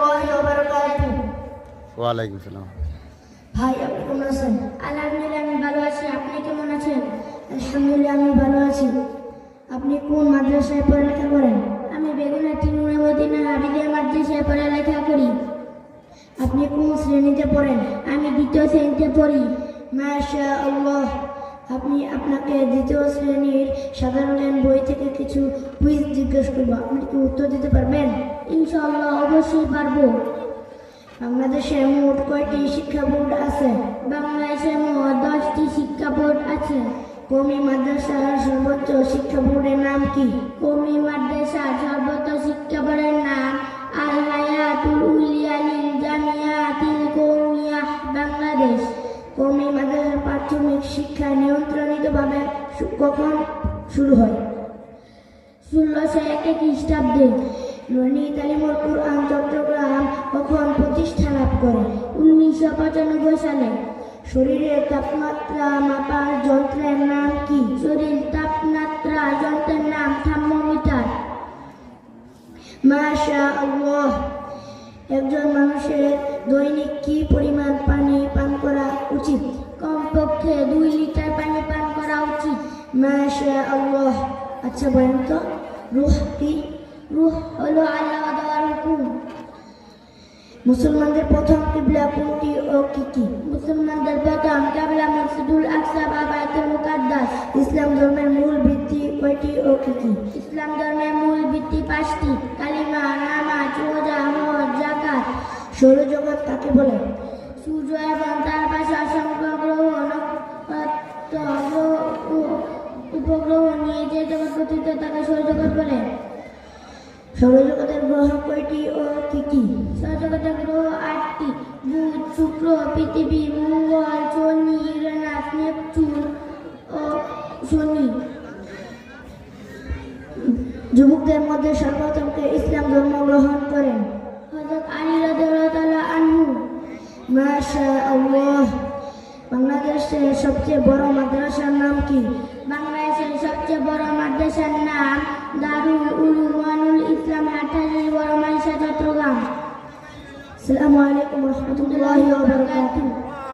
রাহমাতুল্লাহি ওয়া বারাকাতুহু। ওয়ালাইকুম সালাম। ভাই আপনি কেমন আছেন? আলহামদুলিল্লাহ আমি ভালো আছি। আপনি কেমন আছেন? আলহামদুলিল্লাহ আমি ভালো আছি। আপনি কোন মাদ্রাসায় পড়ালেখা করেন? আমি বেগুনাটি নূরে মদিনা হাবিলিয়া মাদ্রাসায় পড়ালেখা করি। আপনি কোন শ্রেণীতে পড়েন? আমি দ্বিতীয় শ্রেণীতে পড়ি। মাশাআল্লাহ। আপনাকে দ্বিতীয় শ্রেণীর সাধারণ জ্ঞান বই থেকে কিছু কুইজ জিজ্ঞেস করবো, আপনি কি উত্তর দিতে পারবেন? ইনশাআল্লাহ অবশ্যই পারবো। বাংলাদেশে মোট কয়টি শিক্ষা বোর্ড আছে? বাংলাদেশে মোট 10টি শিক্ষা বোর্ড আছে। কওমি মাদ্রাসার সর্বোচ্চ শিক্ষা বোর্ডের নাম কি? কওমি মাদ্রাসার সর্বোচ্চ শিক্ষা বোর্ডের নাম আল হায়াতুল উলিয়া লিল জামিয়াতিল কওমিয়াহ বাংলাদেশ। কওমি মাদ্রাসার প্রাথমিক শিক্ষা নিয়ন্ত্রণিতভাবে কখন শুরু হয়? 1601 খ্রিস্টাব্দে। নুরানি তালিমুল কুরআন চট্টগ্রাম কখন প্রতিষ্ঠা লাভ করে? 1995 সালে। শরীরের তাপমাত্রা মাপার যন্ত্রের নাম কি? শরীর তাপমাত্রা যন্ত্রের নাম থার্মোমিটার। মাশাআল্লাহ। একজন মানুষের দৈনিক কি পরিমাণ পানি পান করা উচিত? কমপক্ষে 2 লিটার পানি পান করা উচিত। মাশাআল্লাহ। আচ্ছা বলেন তো, রূহ কি? রূহ হলো আল্লাহ দেওয়ার হুকুম। মুসলমানদের প্রথম কিবলা কোনটি ও কি কি? মুসলমানদের প্রথম কিবলা মসজিদুল আকসা বা বাইতুল মুকাদ্দাস। ইসলাম ধর্মের মূল ভিত্তি কয়টি ও কি কি? ইসলাম ধর্মের মূল ভিত্তি 5টি: কালিমা, নামাজ, রোজা, হজ, যাকাত। সৌরজগৎ কাকে বলে? সূর্য এবং তার পাশে অসংখ্য গ্রহ, নক্ষত্র, উপগ্রহ নিয়ে যে জগৎ গঠিত তাকে সৌরজগৎ বলে। সৌরজগতের গ্রহ কয়টি ও কি কি? সৌরজগতের গ্রহ 8টি: বুধ, শুক্র, পৃথিবী, মঙ্গল, শনি, ইউরেনাস, নেপচুন ও শনি। যুবকদের মধ্যে সর্বপ্রথম কে ইসলাম ধর্ম গ্রহণ করেন? হযরত আলী রাদিয়াল্লাহু তাআলা আনহু। মাশাআল্লাহ। বাংলাদেশের সবচেয়ে বড় মাদ্রাসার নাম কি? বাংলাদেশের সবচেয়ে বড় মাদ্রাসার নাম দারুল উলুম ওয়ানুল ইসলাম হাটহাজারী বড় মাদ্রাসা চট্টগ্রাম। আসসালামু আলাইকুম ওয়া রাহমাতুল্লাহি ওয়া বারাকাতুহু।